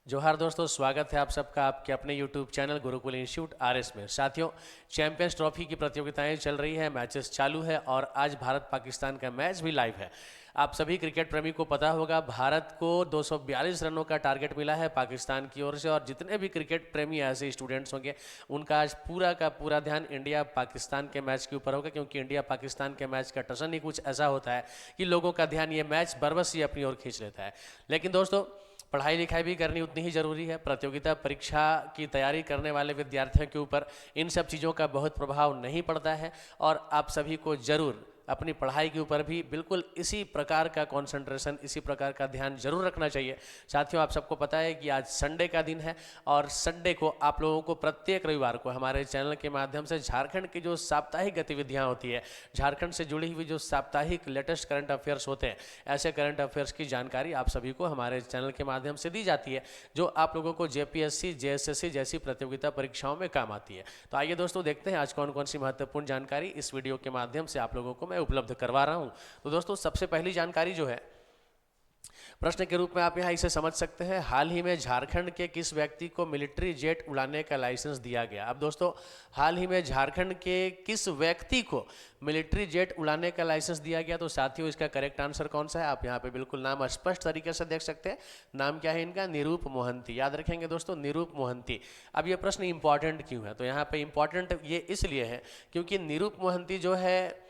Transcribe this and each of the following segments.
जोहार दोस्तों, स्वागत है आप सबका आपके अपने YouTube channel Gurukul institute RS में। साथियों, चैंपियंस ट्रॉफी की प्रतियोगिताएं चल रही है, मैचेस चालू है और आज भारत पाकिस्तान का मैच भी लाइव है। आप सभी क्रिकेट प्रेमी को पता होगा, भारत को 242 रनों का टारगेट मिला है पाकिस्तान की ओर से और जितने भी क्रिकेट प्रेमी ऐसे स्टूडेंट्स होंगे उनका आज पूरा का पूरा ध्यान इंडिया पाकिस्तान के मैच के ऊपर होगा, क्योंकि इंडिया पाकिस्तान के मैच का टसन ही कुछ ऐसा होता है कि लोगों का ध्यान ये मैच बरबस ही अपनी ओर खींच लेता है। लेकिन दोस्तों, पढ़ाई लिखाई भी करनी उतनी ही ज़रूरी है। प्रतियोगिता परीक्षा की तैयारी करने वाले विद्यार्थियों के ऊपर इन सब चीज़ों का बहुत प्रभाव नहीं पड़ता है और आप सभी को ज़रूर अपनी पढ़ाई के ऊपर भी बिल्कुल इसी प्रकार का कंसंट्रेशन, इसी प्रकार का ध्यान जरूर रखना चाहिए। साथियों, आप सबको पता है कि आज संडे का दिन है और संडे को आप लोगों को प्रत्येक रविवार को हमारे चैनल के माध्यम से झारखंड की जो साप्ताहिक गतिविधियां होती है, झारखंड से जुड़ी हुई जो साप्ताहिक लेटेस्ट करंट अफेयर्स होते हैं, ऐसे करंट अफेयर्स की जानकारी आप सभी को हमारे चैनल के माध्यम से दी जाती है, जो आप लोगों को जेपीएससी, जेएसएससी जैसी प्रतियोगिता परीक्षाओं में काम आती है। तो आइए दोस्तों, देखते हैं आज कौन कौन सी महत्वपूर्ण जानकारी इस वीडियो के माध्यम से आप लोगों को मैं उपलब्ध करवा रहा हूं। तो दोस्तों, सबसे पहली जानकारी जो है, प्रश्न के रूप में आप यहां इसे समझ सकते हैं, हाल ही में झारखंड के किस व्यक्ति को मिलिट्री जेट उड़ाने का लाइसेंस दिया गया। अब दोस्तों, हाल ही में झारखंड के किस व्यक्ति को मिलिट्री जेट उड़ाने का लाइसेंस दिया गया? तो साथियों, इसका करेक्ट आंसर कौन सा है? आप यहाँ पे बिल्कुल नाम स्पष्ट तरीके से देख सकते हैं। नाम क्या है इनका? निरूप मोहंती। याद रखेंगे दोस्तों, निरूप मोहंती। अब ये प्रश्न इंपॉर्टेंट क्यों है? तो यहाँ पे इंपॉर्टेंट ये इसलिए है क्योंकि निरूप मोहंती जो है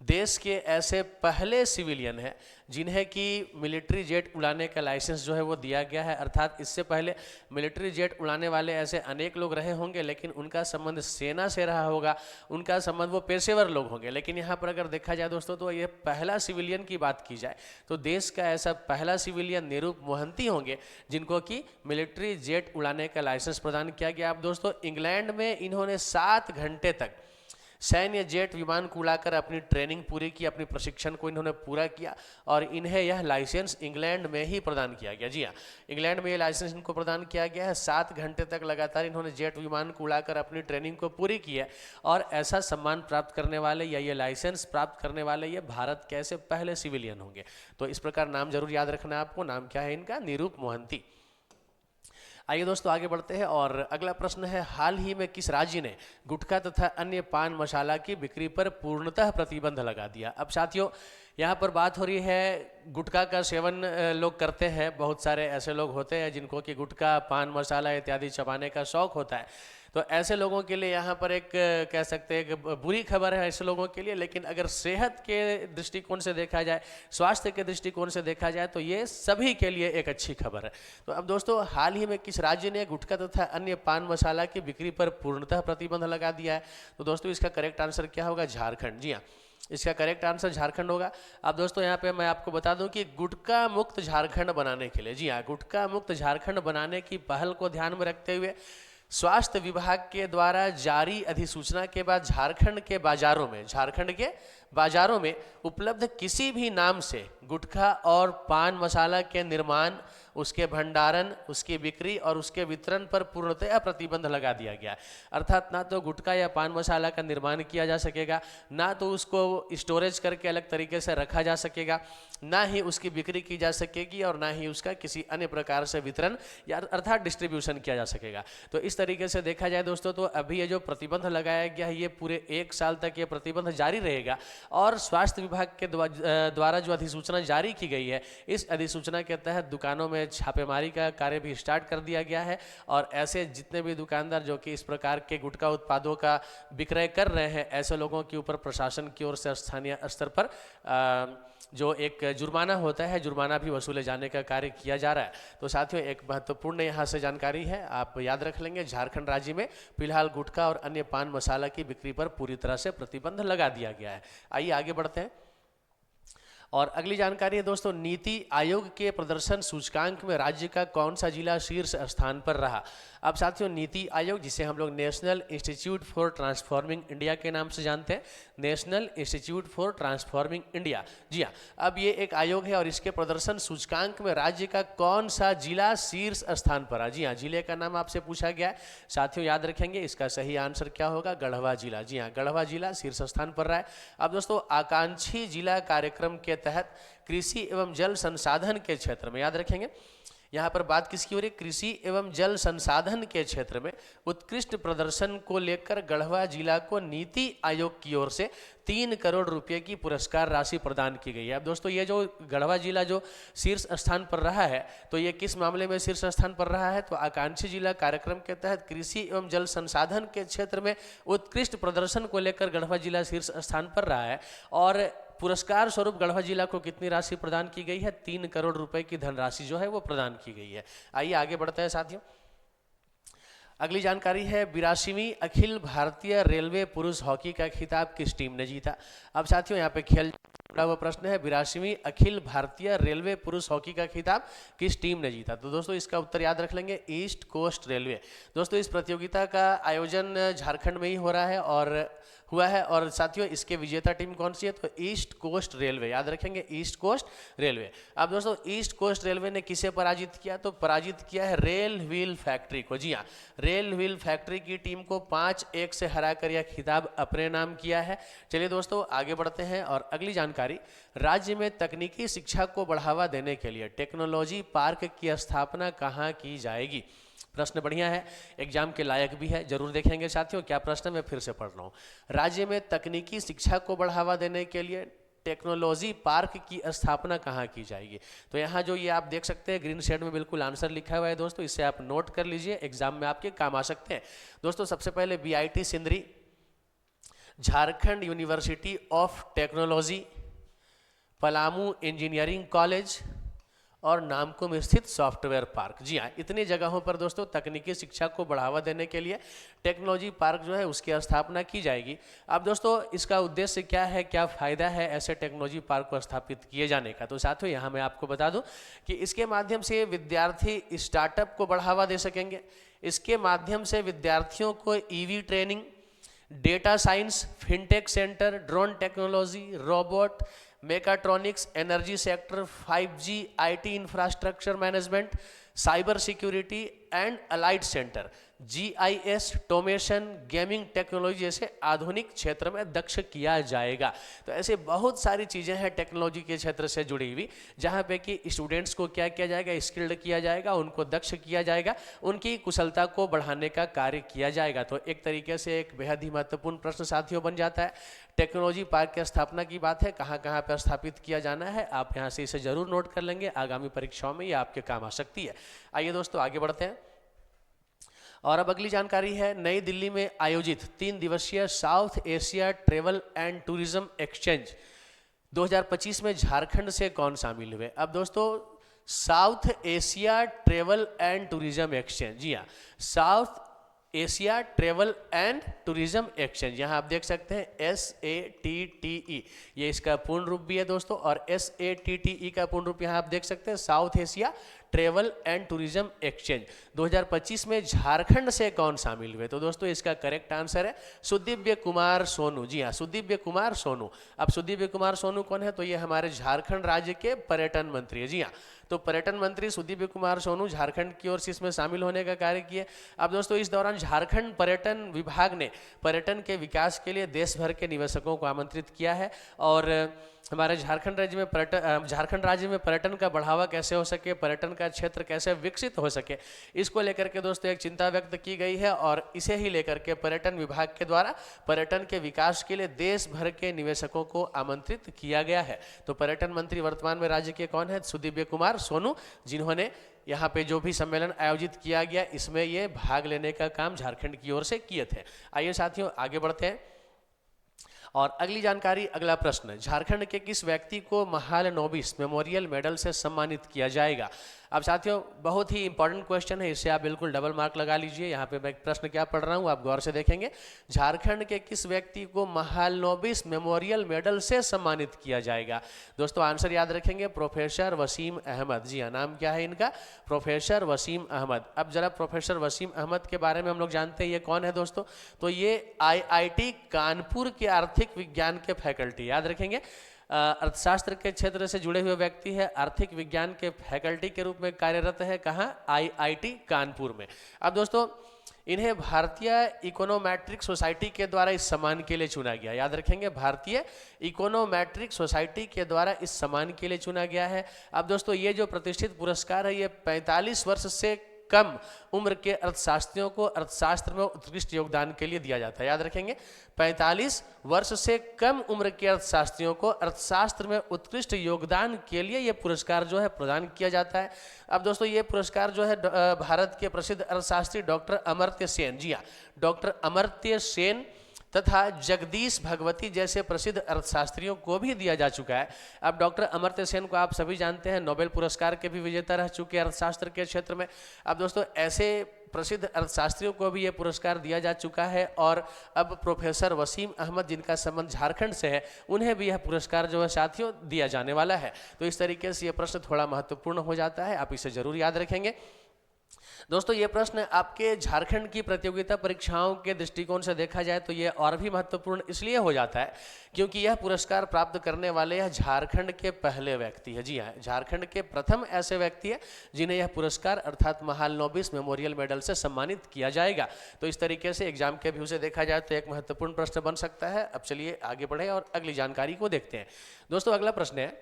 देश के ऐसे पहले सिविलियन है जिन्हें कि मिलिट्री जेट उड़ाने का लाइसेंस जो है वो दिया गया है। अर्थात इससे पहले मिलिट्री जेट उड़ाने वाले ऐसे अनेक लोग रहे होंगे, लेकिन उनका संबंध सेना से रहा होगा, उनका संबंध वो पेशेवर लोग होंगे। लेकिन यहाँ पर अगर देखा जाए दोस्तों, तो ये पहला सिविलियन की बात की जाए तो देश का ऐसा पहला सिविलियन निरूप मोहंती होंगे जिनको कि मिलिट्री जेट उड़ाने का लाइसेंस प्रदान किया गया। अब दोस्तों, इंग्लैंड में इन्होंने 7 घंटे तक सैन्य जेट विमान को उड़ाकर अपनी ट्रेनिंग पूरी की, अपनी प्रशिक्षण को इन्होंने पूरा किया और इन्हें यह लाइसेंस इंग्लैंड में ही प्रदान किया गया। जी हाँ, इंग्लैंड में यह लाइसेंस इनको प्रदान किया गया है। 7 घंटे तक लगातार इन्होंने जेट विमान को उड़ाकर अपनी ट्रेनिंग को पूरी की है और ऐसा सम्मान प्राप्त करने वाले या ये लाइसेंस प्राप्त करने वाले ये भारत के ऐसे पहले सिविलियन होंगे। तो इस प्रकार नाम जरूर याद रखना है आपको। नाम क्या है इनका? निरूप मोहंती। आइए दोस्तों, आगे बढ़ते हैं और अगला प्रश्न है, हाल ही में किस राज्य ने गुटखा तथा अन्य पान मसाला की बिक्री पर पूर्णतः प्रतिबंध लगा दिया? अब साथियों, यहाँ पर बात हो रही है, गुटखा का सेवन लोग करते हैं। बहुत सारे ऐसे लोग होते हैं जिनको कि गुटखा, पान मसाला इत्यादि चबाने का शौक होता है। तो ऐसे लोगों के लिए यहाँ पर एक कह सकते हैं कि बुरी खबर है ऐसे लोगों के लिए। लेकिन अगर सेहत के दृष्टिकोण से देखा जाए, स्वास्थ्य के दृष्टिकोण से देखा जाए, तो ये सभी के लिए एक अच्छी खबर है। तो अब दोस्तों, हाल ही में किस राज्य ने गुटखा तथा अन्य पान मसाला की बिक्री पर पूर्णतः प्रतिबंध लगा दिया है? तो दोस्तों, इसका करेक्ट आंसर क्या होगा? झारखंड। जी हाँ, इसका करेक्ट आंसर झारखंड होगा। अब दोस्तों, यहाँ पे मैं आपको बता दूं कि गुटखा मुक्त झारखंड बनाने के लिए, जी हाँ, गुटखा मुक्त झारखंड बनाने की पहल को ध्यान में रखते हुए स्वास्थ्य विभाग के द्वारा जारी अधिसूचना के बाद झारखंड के बाजारों में उपलब्ध किसी भी नाम से गुटखा और पान मसाला के निर्माण, उसके भंडारण, उसकी बिक्री और उसके वितरण पर पूर्णतः प्रतिबंध लगा दिया गया। अर्थात ना तो गुटखा या पान मसाला का निर्माण किया जा सकेगा, ना तो उसको स्टोरेज करके अलग तरीके से रखा जा सकेगा, ना ही उसकी बिक्री की जा सकेगी और ना ही उसका किसी अन्य प्रकार से वितरण या अर्थात डिस्ट्रीब्यूशन किया जा सकेगा। तो इस तरीके से देखा जाए दोस्तों, तो अभी ये जो प्रतिबंध लगाया गया है, ये पूरे 1 साल तक ये प्रतिबंध जारी रहेगा और स्वास्थ्य विभाग के द्वारा जो अधिसूचना जारी की गई है, इस अधिसूचना के तहत दुकानों में छापेमारी का कार्य भी स्टार्ट कर दिया गया है और ऐसे जितने भी दुकानदार जो कि इस प्रकार के गुटखा उत्पादों का विक्रय कर रहे हैं, ऐसे लोगों के ऊपर प्रशासन की ओर से स्थानीय स्तर पर जो एक जुर्माना होता है, जुर्माना भी वसूले जाने का कार्य किया जा रहा है। तो साथियों, एक महत्वपूर्ण यहाँ से जानकारी है, आप याद रख लेंगे, झारखंड राज्य में फिलहाल गुटखा और अन्य पान मसाला की बिक्री पर पूरी तरह से प्रतिबंध लगा दिया गया है। आइए आगे बढ़ते हैं और अगली जानकारी है दोस्तों, नीति आयोग के प्रदर्शन सूचकांक में राज्य का कौन सा जिला शीर्ष स्थान पर रहा? अब साथियों, नीति आयोग, जिसे हम लोग national institute for transforming India के नाम से जानते हैं, national institute for transforming India, जी हाँ, अब ये एक आयोग है और इसके प्रदर्शन सूचकांक में राज्य का कौन सा जिला शीर्ष स्थान पर है? जी हाँ, जिले का नाम आपसे पूछा गया है। साथियों, याद रखेंगे, इसका सही आंसर क्या होगा? गढ़वा जिला। जी हाँ, गढ़वा जिला शीर्ष स्थान पर रहा है। अब दोस्तों, आकांक्षी जिला कार्यक्रम के तहत कृषि एवं जल संसाधन के क्षेत्र में, याद रखेंगे, यहाँ पर बात किसकी हो रही है? कृषि एवं जल संसाधन के क्षेत्र में उत्कृष्ट प्रदर्शन को लेकर गढ़वा जिला को नीति आयोग की ओर से 3 करोड़ रुपए की पुरस्कार राशि प्रदान की गई है। अब दोस्तों ये जो गढ़वा जिला जो शीर्ष स्थान पर रहा है, तो ये किस मामले में शीर्ष स्थान पर रहा है? तो आकांक्षी जिला कार्यक्रम के तहत कृषि एवं जल संसाधन के क्षेत्र में उत्कृष्ट प्रदर्शन को लेकर गढ़वा जिला शीर्ष स्थान पर रहा है। और पुरस्कार स्वरूप गढ़वा जिला को कितनी राशि प्रदान की गई है? 3 करोड़ रुपए की धनराशि जो है वो प्रदान की गई है। आइए आगे बढ़ते हैं साथियों। अगली जानकारी है 82वीं अखिल भारतीय रेलवे पुरुष हॉकी का खिताब किस टीम ने जीता? अब साथियों यहाँ पे खेल जुड़ा हुआ प्रश्न है, 82वीं अखिल भारतीय रेलवे पुरुष हॉकी का खिताब किस टीम ने जीता? तो दोस्तों इसका उत्तर याद रख लेंगे, ईस्ट कोस्ट रेलवे। दोस्तों इस प्रतियोगिता का आयोजन झारखंड में ही हो रहा है और हुआ है, और साथियों इसके विजेता टीम कौन सी है? तो ईस्ट कोस्ट रेलवे, याद रखेंगे ईस्ट कोस्ट रेलवे। अब दोस्तों ईस्ट कोस्ट रेलवे ने किसे पराजित किया? तो पराजित किया है रेल व्हील फैक्ट्री को। जी हाँ, रेल व्हील फैक्ट्री की टीम को 5-1 से हराकर यह खिताब अपने नाम किया है। चलिए दोस्तों आगे बढ़ते हैं और अगली जानकारी, राज्य में तकनीकी शिक्षा को बढ़ावा देने के लिए टेक्नोलॉजी पार्क की स्थापना कहाँ की जाएगी? प्रश्न बढ़िया है, एग्जाम के लायक भी है, जरूर देखेंगे साथियों। क्या प्रश्न मैं फिर से पढ़ रहा हूँ, राज्य में तकनीकी शिक्षा को बढ़ावा देने के लिए टेक्नोलॉजी पार्क की स्थापना कहाँ की जाएगी? तो यहाँ जो ये आप देख सकते हैं ग्रीन शेड में बिल्कुल आंसर लिखा हुआ है दोस्तों, इसे आप नोट कर लीजिए, एग्जाम में आपके काम आ सकते हैं। दोस्तों सबसे पहले BIT Sindri, Jharkhand university of technology, Palamu engineering college और नामकुम स्थित सॉफ्टवेयर पार्क। जी हाँ, इतनी जगहों पर दोस्तों तकनीकी शिक्षा को बढ़ावा देने के लिए टेक्नोलॉजी पार्क जो है उसकी स्थापना की जाएगी। अब दोस्तों इसका उद्देश्य क्या है, क्या फ़ायदा है ऐसे टेक्नोलॉजी पार्क को स्थापित किए जाने का? तो साथियों यहाँ मैं आपको बता दूं कि इसके माध्यम से विद्यार्थी स्टार्टअप को बढ़ावा दे सकेंगे। इसके माध्यम से विद्यार्थियों को EV training, data science, fintech centre, drone technology, robot, mechatronics, energy sector, 5G, IT infrastructure management, cyber security and allied centre, GIS, automation, gaming technology जैसे आधुनिक क्षेत्र में दक्ष किया जाएगा। तो ऐसे बहुत सारी चीज़ें हैं टेक्नोलॉजी के क्षेत्र से जुड़ी हुई, जहाँ पे कि स्टूडेंट्स को क्या किया जाएगा? स्किल्ड किया जाएगा, उनको दक्ष किया जाएगा, उनकी कुशलता को बढ़ाने का कार्य किया जाएगा। तो एक तरीके से एक बेहद ही महत्वपूर्ण प्रश्न साथियों बन जाता है। टेक्नोलॉजी पार्क की स्थापना की बात है, कहाँ कहाँ पर स्थापित किया जाना है, आप यहाँ से इसे जरूर नोट कर लेंगे, आगामी परीक्षाओं में ये आपके काम आ सकती है। आइए दोस्तों आगे बढ़ते हैं और अब अगली जानकारी है, नई दिल्ली में आयोजित 3 दिवसीय South Asia travel and tourism exchange 2025 में झारखंड से कौन शामिल हुए? अब दोस्तों South Asia travel and tourism exchange, जी हाँ, South Asia travel and tourism exchange, यहाँ आप देख सकते हैं SATTE, ये इसका पूर्ण रूप भी है दोस्तों, और SATTE का पूर्ण रूप यहाँ आप देख सकते हैं south Asia travel and tourism exchange 2025 में झारखंड से कौन शामिल हुए? तो दोस्तों इसका करेक्ट आंसर है सुदिव्य कुमार सोनू। जी हाँ, सुदिव्य कुमार सोनू। अब सुदिव्य कुमार सोनू कौन है? तो ये हमारे झारखंड राज्य के पर्यटन मंत्री है। जी हाँ, तो पर्यटन मंत्री सुदिव्य कुमार सोनू झारखंड की ओर से इसमें शामिल होने का कार्य किए। अब दोस्तों इस दौरान झारखंड पर्यटन विभाग ने पर्यटन के विकास के लिए देश भर के निवेशकों को आमंत्रित किया है, और हमारे झारखंड राज्य में पर्यटन का बढ़ावा कैसे हो सके, पर्यटन का क्षेत्र कैसे विकसित हो सके, इसको लेकर के दोस्तों एक चिंता व्यक्त की गई है, और इसे ही लेकर के पर्यटन विभाग के द्वारा पर्यटन के विकास के लिए देश भर के निवेशकों को आमंत्रित किया गया है। तो पर्यटन मंत्री वर्तमान में राज्य के कौन है? सुदिव्य कुमार सोनू, जिन्होंने यहाँ पे जो भी सम्मेलन आयोजित किया गया इसमें ये भाग लेने का काम झारखंड की ओर से किए थे। आइए साथियों आगे बढ़ते हैं और अगली जानकारी, अगला प्रश्न, झारखंड के किस व्यक्ति को महालनोबिस मेमोरियल मेडल से सम्मानित किया जाएगा? अब साथियों बहुत ही इंपॉर्टेंट क्वेश्चन है, इससे आप बिल्कुल डबल मार्क लगा लीजिए। यहाँ पे मैं प्रश्न क्या पढ़ रहा हूँ आप गौर से देखेंगे। झारखंड के किस व्यक्ति को महालनोबिस मेमोरियल मेडल से सम्मानित किया जाएगा? दोस्तों आंसर याद रखेंगे, प्रोफेसर वसीम अहमद। जी हाँ, नाम क्या है इनका? प्रोफेसर वसीम अहमद। अब जरा प्रोफेसर वसीम अहमद के बारे में हम लोग जानते हैं ये कौन है दोस्तों? तो ये IIT कानपुर के आर्थिक विज्ञान के फैकल्टी, याद रखेंगे, अर्थशास्त्र के क्षेत्र से जुड़े हुए व्यक्ति है, आर्थिक विज्ञान के फैकल्टी के रूप में कार्यरत है। कहाँ? IIT कानपुर में। अब दोस्तों इन्हें भारतीय इकोनोमेट्रिक सोसाइटी के द्वारा इस सम्मान के लिए चुना गया। याद रखेंगे, भारतीय इकोनोमेट्रिक सोसाइटी के द्वारा इस सम्मान के लिए चुना गया है। अब दोस्तों ये जो प्रतिष्ठित पुरस्कार है ये 45 वर्ष से कम उम्र के अर्थशास्त्रियों को अर्थशास्त्र में उत्कृष्ट योगदान के लिए दिया जाता है। याद रखेंगे, 45 वर्ष से कम उम्र के अर्थशास्त्रियों को अर्थशास्त्र में उत्कृष्ट योगदान के लिए ये पुरस्कार जो है प्रदान किया जाता है। अब दोस्तों ये पुरस्कार जो है भारत के प्रसिद्ध अर्थशास्त्री डॉक्टर अमर्त्य सेन, जी हाँ, डॉक्टर अमर्त्य सेन तथा जगदीश भगवती जैसे प्रसिद्ध अर्थशास्त्रियों को भी दिया जा चुका है। अब डॉक्टर अमर्त्य सेन को आप सभी जानते हैं, नोबेल पुरस्कार के भी विजेता रह चुके हैं अर्थशास्त्र के क्षेत्र में। अब दोस्तों ऐसे प्रसिद्ध अर्थशास्त्रियों को भी ये पुरस्कार दिया जा चुका है और अब प्रोफेसर वसीम अहमद, जिनका संबंध झारखंड से है, उन्हें भी यह पुरस्कार जो है साथियों दिया जाने वाला है। तो इस तरीके से ये प्रश्न थोड़ा महत्वपूर्ण हो जाता है, आप इसे जरूर याद रखेंगे। दोस्तों ये प्रश्न आपके झारखंड की प्रतियोगिता परीक्षाओं के दृष्टिकोण से देखा जाए तो ये और भी महत्वपूर्ण इसलिए हो जाता है क्योंकि यह पुरस्कार प्राप्त करने वाले यह झारखंड के पहले व्यक्ति है। जी हाँ, झारखंड के प्रथम ऐसे व्यक्ति है जिन्हें यह पुरस्कार अर्थात महालनोबिस मेमोरियल मेडल से सम्मानित किया जाएगा। तो इस तरीके से एग्जाम के व्यू से देखा जाए तो एक महत्वपूर्ण प्रश्न बन सकता है। अब चलिए आगे बढ़े और अगली जानकारी को देखते हैं। दोस्तों अगला प्रश्न है,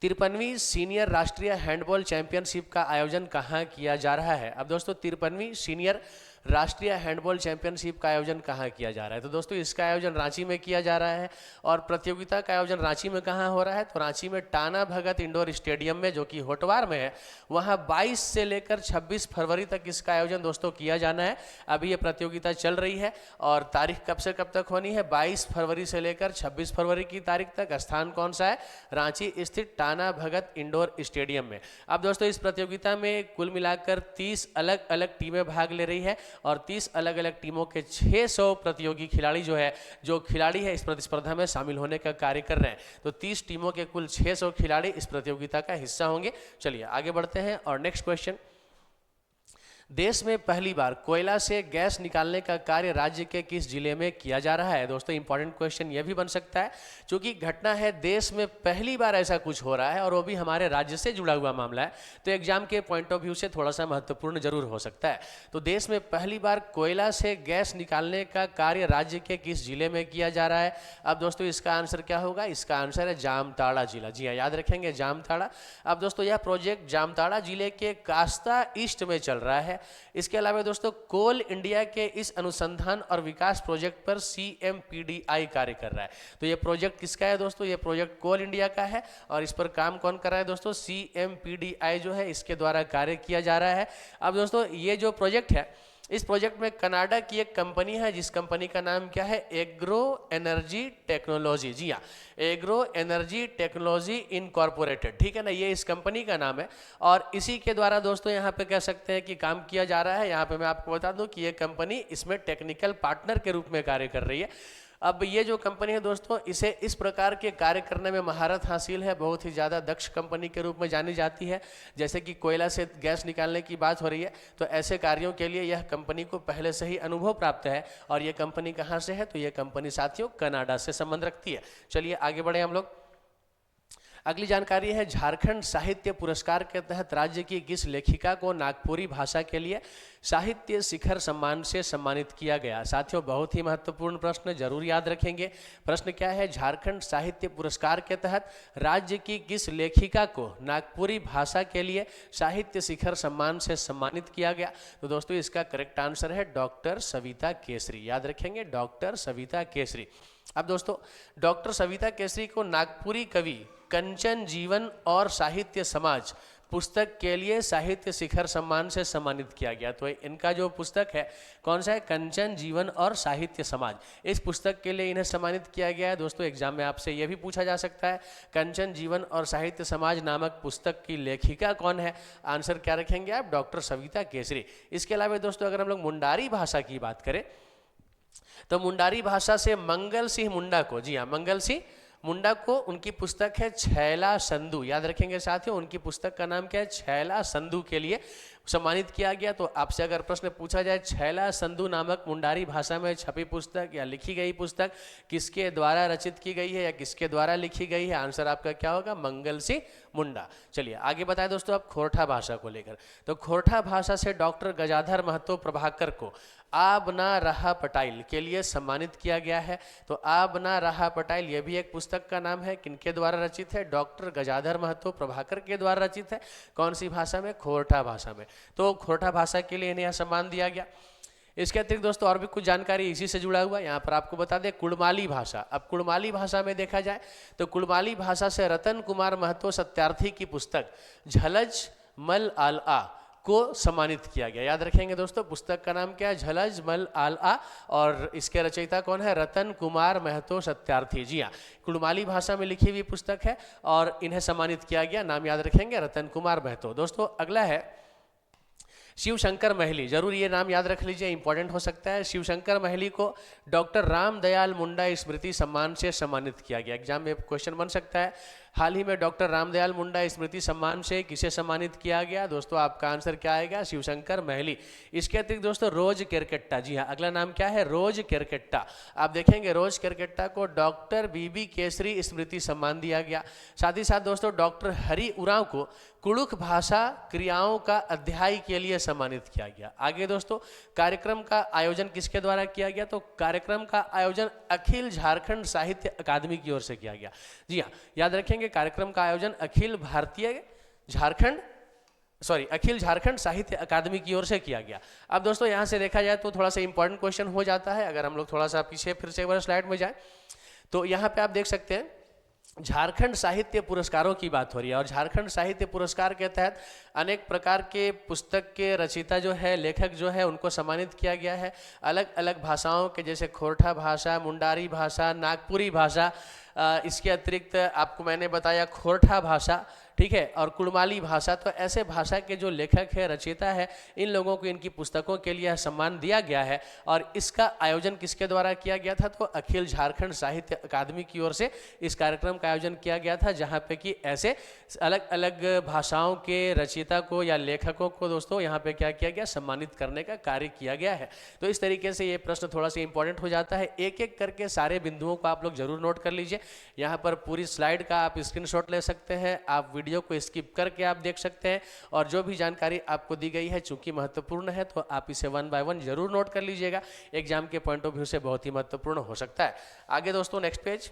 53वीं सीनियर राष्ट्रीय हैंडबॉल चैंपियनशिप का आयोजन कहाँ किया जा रहा है। अब दोस्तों 53वीं सीनियर राष्ट्रीय हैंडबॉल चैंपियनशिप का आयोजन कहाँ किया जा रहा है। तो दोस्तों इसका आयोजन रांची में किया जा रहा है और प्रतियोगिता का आयोजन रांची में कहाँ हो रहा है, तो रांची में टाना भगत इंडोर स्टेडियम में, जो कि होटवार में है, वहाँ 22 से लेकर 26 फरवरी तक इसका आयोजन दोस्तों किया जाना है। अभी ये प्रतियोगिता चल रही है और तारीख कब से कब तक होनी है, 22 फरवरी से लेकर 26 फरवरी की तारीख तक। स्थान कौन सा है, रांची स्थित टाना भगत इंडोर स्टेडियम में। अब दोस्तों इस प्रतियोगिता में कुल मिलाकर 30 अलग अलग टीमें भाग ले रही है और 30 अलग अलग टीमों के 600 प्रतियोगी खिलाड़ी जो खिलाड़ी है इस प्रतिस्पर्धा में शामिल होने का कार्य कर रहे हैं। तो 30 टीमों के कुल 600 खिलाड़ी इस प्रतियोगिता का हिस्सा होंगे। चलिए आगे बढ़ते हैं और नेक्स्ट क्वेश्चन, देश में पहली बार कोयला से गैस निकालने का कार्य राज्य के किस जिले में किया जा रहा है। दोस्तों इंपॉर्टेंट क्वेश्चन यह भी बन सकता है, क्योंकि घटना है देश में पहली बार ऐसा कुछ हो रहा है और वो भी हमारे राज्य से जुड़ा हुआ मामला है, तो एग्जाम के पॉइंट ऑफ व्यू से थोड़ा सा महत्वपूर्ण जरूर हो सकता है। तो देश में पहली बार कोयला से गैस निकालने का कार्य राज्य के किस जिले में किया जा रहा है। अब दोस्तों इसका आंसर क्या होगा, इसका आंसर है जामताड़ा जिला। जी हाँ, याद रखेंगे जामताड़ा। अब दोस्तों यह प्रोजेक्ट जामताड़ा जिले के कास्ता ईस्ट में चल रहा है। इसके अलावा दोस्तों कोल इंडिया के इस अनुसंधान और विकास प्रोजेक्ट पर CMPDI कार्य कर रहा है। तो ये प्रोजेक्ट किसका है दोस्तों, ये प्रोजेक्ट कोल इंडिया का है और इस पर काम कौन कर रहा है दोस्तों, CMPDI जो है इसके द्वारा कार्य किया जा रहा है। अब दोस्तों ये जो प्रोजेक्ट है, इस प्रोजेक्ट में कनाडा की एक कंपनी है जिस कंपनी का नाम क्या है, एग्रो एनर्जी टेक्नोलॉजी। जी हाँ, एग्रो एनर्जी टेक्नोलॉजी इनकॉर्पोरेटेड, ठीक है ना, ये इस कंपनी का नाम है और इसी के द्वारा दोस्तों यहाँ पे कह सकते हैं कि काम किया जा रहा है। यहाँ पे मैं आपको बता दूं कि ये कंपनी इसमें टेक्निकल पार्टनर के रूप में कार्य कर रही है। अब ये जो कंपनी है दोस्तों, इसे इस प्रकार के कार्य करने में महारत हासिल है, बहुत ही ज़्यादा दक्ष कंपनी के रूप में जानी जाती है। जैसे कि कोयला से गैस निकालने की बात हो रही है, तो ऐसे कार्यों के लिए यह कंपनी को पहले से ही अनुभव प्राप्त है। और ये कंपनी कहाँ से है, तो ये कंपनी साथियों कनाडा से संबंध रखती है। चलिए आगे बढ़े हम लोग। अगली जानकारी है, झारखंड साहित्य पुरस्कार के तहत राज्य की किस लेखिका को नागपुरी भाषा के लिए साहित्य शिखर सम्मान से सम्मानित किया गया। साथियों बहुत ही महत्वपूर्ण प्रश्न, जरूर याद रखेंगे। प्रश्न क्या है, झारखंड साहित्य पुरस्कार के तहत राज्य की किस लेखिका को नागपुरी भाषा के लिए साहित्य शिखर सम्मान से सम्मानित किया गया। तो दोस्तों इसका करेक्ट आंसर है डॉक्टर सविता केसरी। याद रखेंगे, डॉक्टर सविता केसरी। अब दोस्तों डॉक्टर सविता केसरी को नागपुरी कवि कंचन जीवन और साहित्य समाज पुस्तक के लिए साहित्य शिखर सम्मान से सम्मानित किया गया। तो इनका जो पुस्तक है कौन सा है, कंचन जीवन और साहित्य समाज, इस पुस्तक के लिए इन्हें सम्मानित किया गया है। दोस्तों एग्जाम में आपसे यह भी पूछा जा सकता है, कंचन जीवन और साहित्य समाज नामक पुस्तक की लेखिका कौन है। आंसर क्या रखेंगे आप, डॉक्टर सविता केसरी। इसके अलावा दोस्तों अगर हम लोग मुंडारी भाषा की बात करें तो मुंडारी भाषा से मंगल सिंह मुंडा को, जी हाँ, मंगल सिंह मुंडा को उनकी पुस्तक है छैला संधू। याद रखेंगे साथियों, उनकी पुस्तक का नाम क्या है, छैला संधू के लिए सम्मानित किया गया। तो आपसे अगर प्रश्न पूछा जाए छैला संधू नामक मुंडारी भाषा में छपी पुस्तक या लिखी गई पुस्तक किसके द्वारा रचित की गई है या किसके द्वारा लिखी गई है, आंसर आपका क्या होगा, मंगल सिंह मुंडा। चलिए आगे बताएं दोस्तों अब खोरठा भाषा को लेकर। तो खोरठा भाषा से डॉक्टर गजाधर महतो प्रभाकर को आब ना रहा पटाइल के लिए सम्मानित किया गया है। तो आब ना रहा पटाइल ये भी एक पुस्तक का नाम है, किनके द्वारा रचित है, डॉक्टर गजाधर महतो प्रभाकर के द्वारा रचित है। कौन सी भाषा में, खोरठा भाषा में। तो खोरठा भाषा के लिए इन्हें यह सम्मान दिया गया। इसके अतिरिक्त दोस्तों और भी कुछ जानकारी इसी से जुड़ा हुआ यहाँ पर आपको बता दें, कुड़माली भाषा। अब कुड़माली भाषा में देखा जाए तो कुड़माली भाषा से रतन कुमार महतो सत्यार्थी की पुस्तक झलज मल आल आ को सम्मानित किया गया। याद रखेंगे दोस्तों, पुस्तक का नाम क्या है, झलज मल आल आ, और इसके रचयिता कौन है, रतन कुमार महतो सत्यार्थी। जी हाँ, कुड़माली भाषा में लिखी हुई पुस्तक है और इन्हें सम्मानित किया गया। नाम याद रखेंगे, रतन कुमार महतो। दोस्तों अगला है शिवशंकर महली। जरूर ये नाम याद रख लीजिए, इंपॉर्टेंट हो सकता है। शिवशंकर महली को डॉक्टर रामदयाल मुंडा स्मृति सम्मान से सम्मानित किया गया। एग्जाम में क्वेश्चन बन सकता है, हाल ही में डॉक्टर रामदयाल मुंडा स्मृति सम्मान से किसे सम्मानित किया गया। दोस्तों आपका आंसर क्या आएगा, शिवशंकर महली। इसके अतिरिक्त दोस्तों रोज केरकेट्टा, जी हाँ अगला नाम क्या है, रोज केरकेट्टा। आप देखेंगे रोज केरकेट्टा को डॉक्टर बीबी केसरी स्मृति सम्मान दिया गया। साथ ही साथ दोस्तों डॉक्टर हरि उरांव को कुड़ुख भाषा क्रियाओं का अध्याय के लिए सम्मानित किया गया। आगे दोस्तों कार्यक्रम का आयोजन किसके द्वारा किया गया, तो कार्यक्रम का आयोजन अखिल झारखंड साहित्य अकादमी की ओर से किया गया। जी हाँ, याद रखेंगे कार्यक्रम का आयोजन अखिल झारखंड साहित्य अकादमी की ओर से किया गया। अब दोस्तों यहाँ से देखा जाए तो थोड़ा सा इंपॉर्टेंट क्वेश्चन हो जाता है। अगर हम लोग थोड़ा सा पीछे फिर से एक बार स्लाइड में जाए तो यहाँ पे आप देख सकते हैं झारखंड साहित्य पुरस्कारों की बात हो रही है और झारखंड साहित्य पुरस्कार के तहत अनेक प्रकार के पुस्तक के रचयिता जो है, लेखक जो है, उनको सम्मानित किया गया है। अलग अलग भाषाओं के जैसे खोरठा भाषा, मुंडारी भाषा, नागपुरी भाषा, इसके अतिरिक्त आपको मैंने बताया खोरठा भाषा, ठीक है, और कुड़माली भाषा। तो ऐसे भाषा के जो लेखक है, रचयिता है, इन लोगों को इनकी पुस्तकों के लिए सम्मान दिया गया है। और इसका आयोजन किसके द्वारा किया गया था, तो अखिल झारखंड साहित्य अकादमी की ओर से इस कार्यक्रम का आयोजन किया गया था, जहां पे कि ऐसे अलग अलग भाषाओं के रचयिता को या लेखकों को दोस्तों यहाँ पे क्या किया गया, सम्मानित करने का कार्य किया गया है। तो इस तरीके से ये प्रश्न थोड़ा सा इंपॉर्टेंट हो जाता है। एक एक करके सारे बिंदुओं को आप लोग जरूर नोट कर लीजिए। यहाँ पर पूरी स्लाइड का आप स्क्रीनशॉट ले सकते हैं, आप वीडियो को स्किप करके आप देख सकते हैं, और जो भी जानकारी आपको दी गई है चूंकि महत्वपूर्ण है तो आप इसे 1 बाय 1 जरूर नोट कर लीजिएगा। एग्जाम के पॉइंट ऑफ व्यू से बहुत ही महत्वपूर्ण हो सकता है। आगे दोस्तों नेक्स्ट पेज।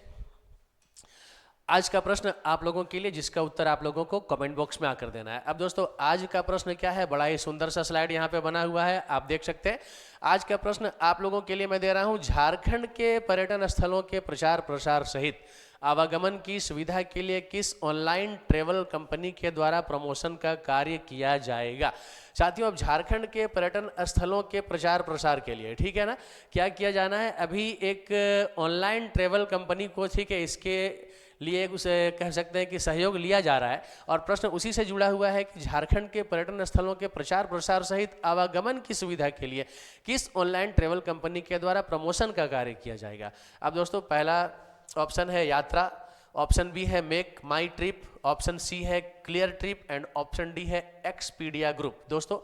आज का प्रश्न आप लोगों के लिए, जिसका उत्तर आप लोगों को कमेंट बॉक्स में आकर देना है। अब दोस्तों आज का प्रश्न क्या है, बड़ा ही सुंदर सा स्लाइड यहाँ पे बना हुआ है, आप देख सकते हैं। आज का प्रश्न आप लोगों के लिए मैं दे रहा हूँ, झारखंड के पर्यटन स्थलों के प्रचार प्रसार सहित आवागमन की सुविधा के लिए किस ऑनलाइन ट्रेवल कंपनी के द्वारा प्रमोशन का कार्य किया जाएगा। साथियों अब झारखंड के पर्यटन स्थलों के प्रचार प्रसार के लिए, ठीक है ना, क्या किया जाना है, अभी एक ऑनलाइन ट्रेवल कंपनी को, ठीक है, इसके लिए उसे कह सकते हैं कि सहयोग लिया जा रहा है। और प्रश्न उसी से जुड़ा हुआ है कि झारखंड के पर्यटन स्थलों के प्रचार प्रसार सहित आवागमन की सुविधा के लिए किस ऑनलाइन ट्रेवल कंपनी के द्वारा प्रमोशन का कार्य किया जाएगा। अब दोस्तों पहला ऑप्शन है यात्रा, ऑप्शन बी है मेक माई ट्रिप, ऑप्शन सी है clear trip and option D है एक्सपीडिया ग्रुप। दोस्तों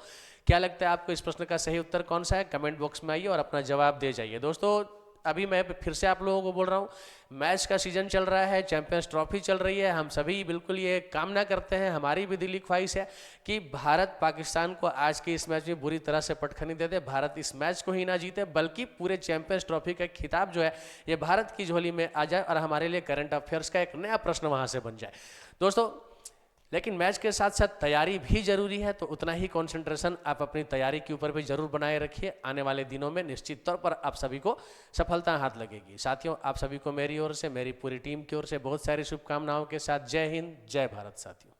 क्या लगता है आपको इस प्रश्न का सही उत्तर कौन सा है, कमेंट बॉक्स में आइए और अपना जवाब दे जाइए। दोस्तों अभी मैं फिर से आप लोगों को बोल रहा हूँ, मैच का सीजन चल रहा है, चैंपियंस ट्रॉफी चल रही है। हम सभी बिल्कुल ये कामना करते हैं, हमारी भी दिली ख्वाहिश है कि भारत पाकिस्तान को आज के इस मैच में बुरी तरह से पटखनी दे दे, भारत इस मैच को ही ना जीते बल्कि पूरे चैंपियंस ट्रॉफी का खिताब जो है ये भारत की झोली में आ जाए और हमारे लिए करंट अफेयर्स का एक नया प्रश्न वहाँ से बन जाए। दोस्तों लेकिन मैच के साथ साथ तैयारी भी जरूरी है, तो उतना ही कंसंट्रेशन आप अपनी तैयारी के ऊपर भी जरूर बनाए रखिए। आने वाले दिनों में निश्चित तौर पर आप सभी को सफलता हाथ लगेगी। साथियों आप सभी को मेरी ओर से, मेरी पूरी टीम की ओर से बहुत सारी शुभकामनाओं के साथ जय हिंद, जय भारत। साथियों।